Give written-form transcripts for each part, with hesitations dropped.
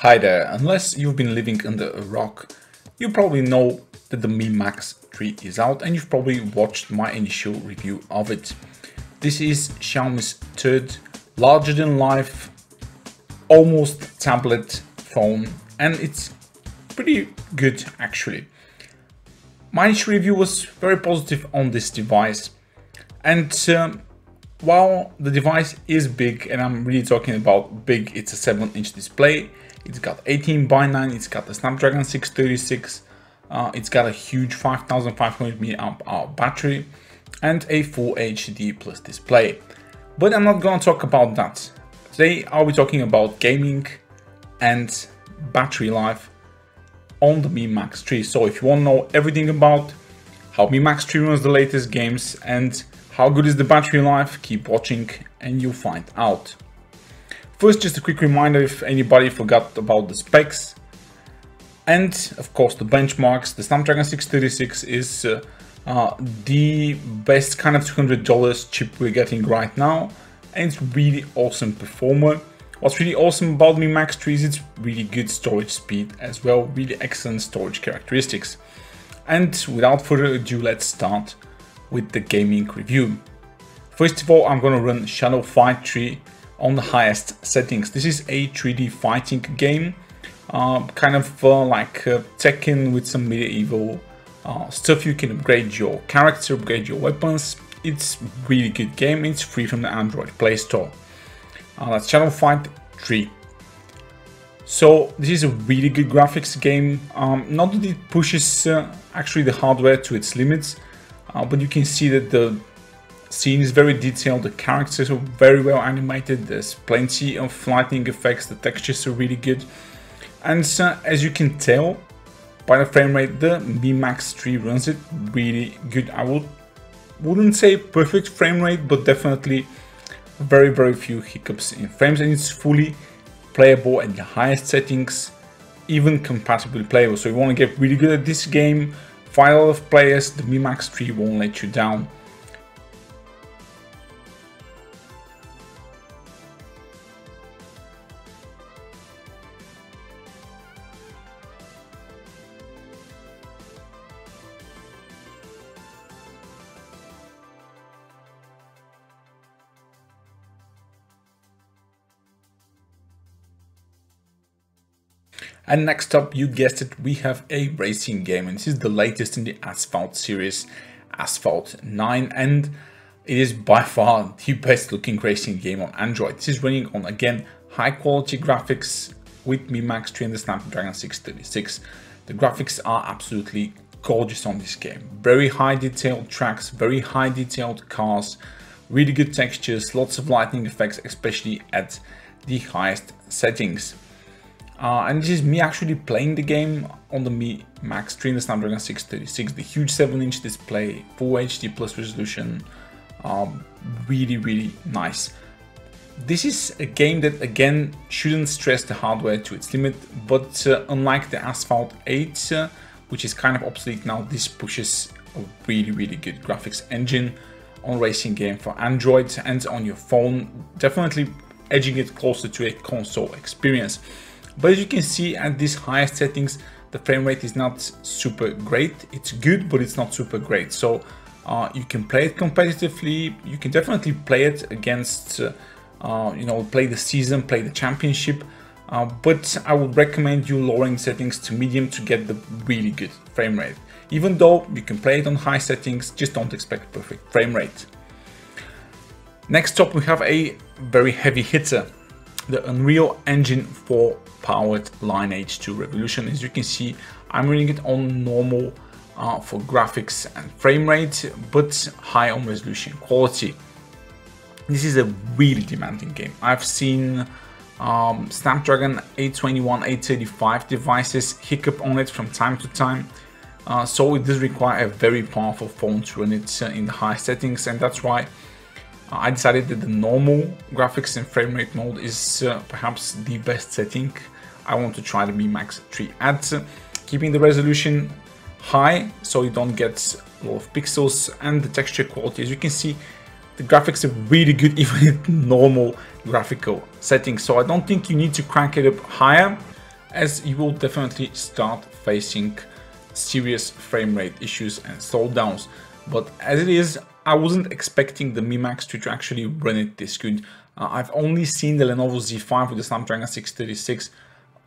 Hi there, unless you've been living under a rock, you probably know that the Mi Max 3 is out and you've probably watched my initial review of it. This is Xiaomi's third larger than life, almost tablet phone, and it's pretty good actually. My initial review was very positive on this device, and while the device is big, and I'm really talking about big, it's a 7-inch display. It's got 18:9, it's got the Snapdragon 636, it's got a huge 5500 mAh battery and a full HD plus display. But I'm not gonna talk about that. Today I'll be talking about gaming and battery life on the Mi Max 3. So if you want to know everything about how Mi Max 3 runs the latest games and how good is the battery life, keep watching and you'll find out. First, just a quick reminder if anybody forgot about the specs and of course the benchmarks. The Snapdragon 636 is the best kind of $200 chip we're getting right now, and it's really awesome performer. What's really awesome about Mi Max 3 is its really good storage speed as well, really excellent storage characteristics. And without further ado, let's start with the gaming review. First of all, I'm going to run Shadow Fight 3 on the highest settings. This is a 3D fighting game, kind of like Tekken with some medieval stuff. You can upgrade your character, upgrade your weapons. It's really good game. It's free from the Android Play Store. That's Shadow Fight 3. So this is a really good graphics game. Not that it pushes actually the hardware to its limits, but you can see that the scene is very detailed, the characters are very well animated, there's plenty of lighting effects, the textures are really good. And as you can tell by the frame rate, the Mi Max 3 runs it really good. I wouldn't say perfect frame rate, but definitely very few hiccups in frames, and it's fully playable at the highest settings, even compatibly playable. So you want to get really good at this game, find a lot of players, the Mi Max 3 won't let you down. And next up, you guessed it, we have a racing game, and this is the latest in the Asphalt series, Asphalt 9, and it is by far the best looking racing game on Android. This is running on, again, high quality graphics with Mi Max 3 and the Snapdragon 636. The graphics are absolutely gorgeous on this game. Very high detailed tracks, very high detailed cars, really good textures, lots of lighting effects, especially at the highest settings. And this is me actually playing the game on the Mi Max 3 and the Snapdragon 636, the huge 7-inch display, full HD plus resolution, really nice. This is a game that again shouldn't stress the hardware to its limit, but unlike the Asphalt 8, which is kind of obsolete now, this pushes a really good graphics engine on racing game for Android and on your phone, definitely edging it closer to a console experience. But as you can see, at these highest settings, the frame rate is not super great. It's good, but it's not super great. So you can play it competitively. You can definitely play it against, play the season, play the championship. But I would recommend you lowering settings to medium to get the really good frame rate. Even though you can play it on high settings, just don't expect perfect frame rate. Next up, we have a very heavy hitter, the Unreal Engine 4 powered Lineage 2 Revolution. As you can see, I'm running it on normal for graphics and frame rate, but high on resolution quality. This is a really demanding game. I've seen Snapdragon 821, 835 devices hiccup on it from time to time. So it does require a very powerful phone to run it in the high settings, and that's why I decided that the normal graphics and frame rate mode is perhaps the best setting. I want to try the Mi Max 3 at keeping the resolution high so you don't get a lot of pixels, and the texture quality. As you can see, the graphics are really good even at normal graphical settings, so I don't think you need to crank it up higher. as you will definitely start facing serious frame rate issues and slowdowns. But as it is, I wasn't expecting the Mi Max 3 to actually run it this good. I've only seen the Lenovo Z5 with the Snapdragon 636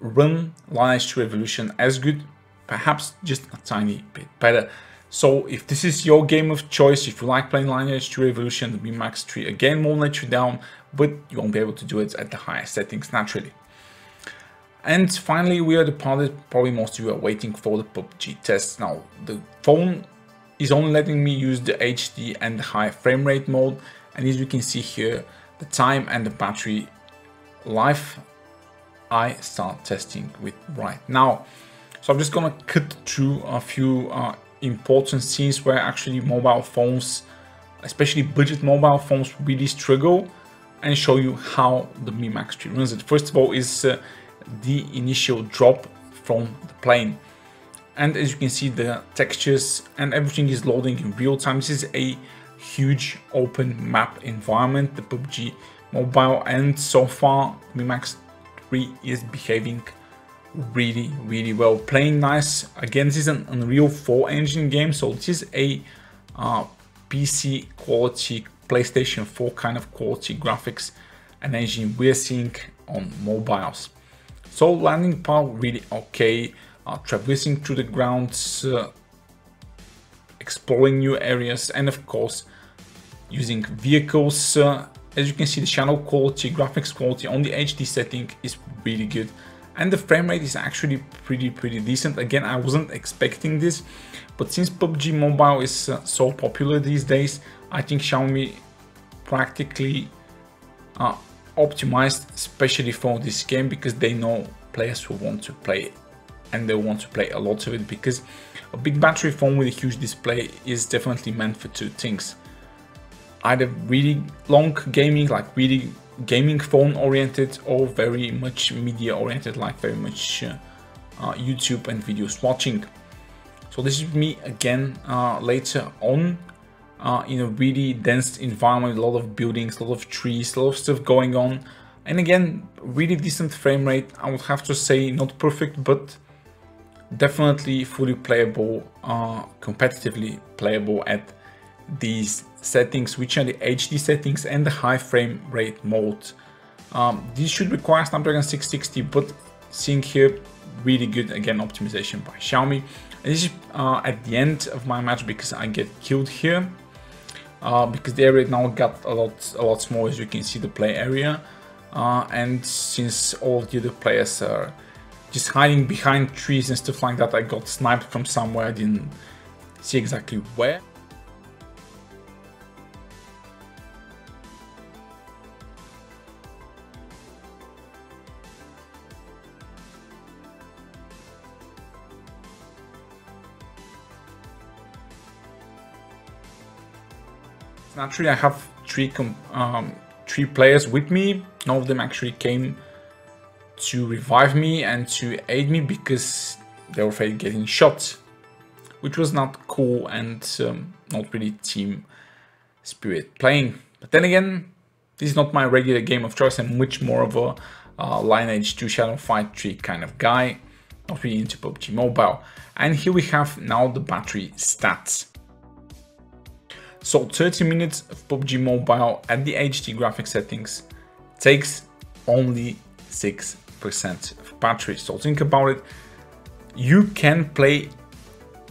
run Lineage 2 Revolution as good, perhaps just a tiny bit better. So if this is your game of choice, if you like playing Lineage 2 Revolution, the Mi Max 3 again won't let you down, but you won't be able to do it at the highest settings naturally. And finally, we are the part that probably most of you are waiting for, the PUBG tests. Now, the phone is only letting me use the HD and the high frame rate mode, and as you can see here, the time and the battery life I start testing with right now. So I'm just gonna cut through a few important scenes where actually mobile phones, especially budget mobile phones, really struggle, and show you how the Mi Max 3 runs it. First of all is the initial drop from the plane, and as you can see, the textures and everything is loading in real time. This is a huge open map environment, the PUBG Mobile, and so far Mi Max 3 is behaving really well, playing nice. Again, this is an Unreal 4 engine game, so this is a PC quality, PlayStation 4 kind of quality graphics and engine we're seeing on mobiles. So landing part really okay, traversing through the grounds, exploring new areas, and of course using vehicles. As you can see, the channel quality, graphics quality on the HD setting is really good, and the frame rate is actually pretty decent. Again, I wasn't expecting this, but since PUBG Mobile is so popular these days, I think Xiaomi practically optimized especially for this game, because they know players who want to play it, and they want to play a lot of it, because a big battery phone with a huge display is definitely meant for two things: either really long gaming, like really gaming phone oriented, or very much media oriented, like very much YouTube and videos watching. So this is me again later on in a really dense environment, a lot of buildings, a lot of trees, a lot of stuff going on, and again, really decent frame rate. I would have to say not perfect, but definitely fully playable, competitively playable at these settings, which are the HD settings and the high frame rate mode. These should require Snapdragon 660, but seeing here, really good, again, optimization by Xiaomi. And this is at the end of my match, because I get killed here, because the area now got a lot smaller, as you can see, the play area, and since all the other players are just hiding behind trees and stuff like that, I got sniped from somewhere. I didn't see exactly where. Naturally, I have three players with me. None of them actually came to revive me and to aid me, because they were afraid of getting shot, which was not cool and not really team spirit playing. But then again, this is not my regular game of choice. I'm much more of a Lineage 2 Shadow Fight 3 kind of guy, not really into PUBG Mobile. And here we have now the battery stats. So 30 minutes of PUBG Mobile at the HD graphics settings takes only 6% of battery. So think about it, you can play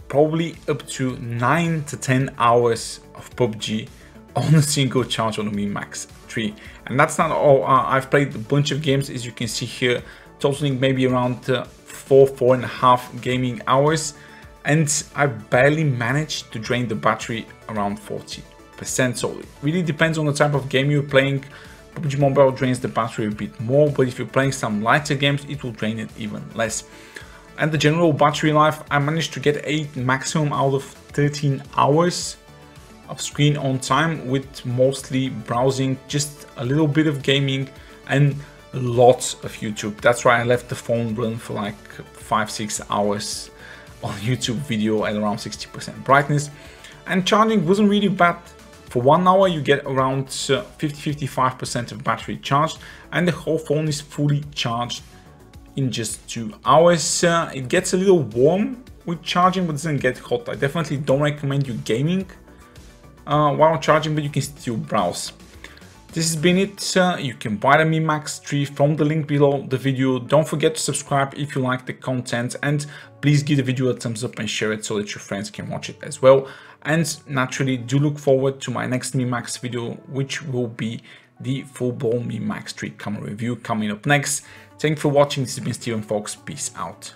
probably up to 9 to 10 hours of PUBG on a single charge on the Mi Max 3. And that's not all. I've played a bunch of games, as you can see here, totaling maybe around 4.5 gaming hours, and I barely managed to drain the battery around 40%. So it really depends on the type of game you're playing. PUBG Mobile drains the battery a bit more, but if you're playing some lighter games, it will drain it even less. And the general battery life, I managed to get a maximum out of 13 hours of screen on time, with mostly browsing, just a little bit of gaming, and lots of YouTube. That's why I left the phone run for like 5-6 hours on YouTube video at around 60% brightness. And charging wasn't really bad. For 1 hour you get around 50-55% of battery charged, and the whole phone is fully charged in just 2 hours. It gets a little warm with charging, but doesn't get hot. I definitely don't recommend you gaming while charging, but you can still browse. This has been it. You can buy the Mi Max 3 from the link below the video. Don't forget to subscribe if you like the content, and please give the video a thumbs up and share it so that your friends can watch it as well. And naturally, do look forward to my next Mi Max video, which will be the full-blown Mi Max 3 camera review coming up next. Thank you for watching. This has been Steven Fox. Peace out.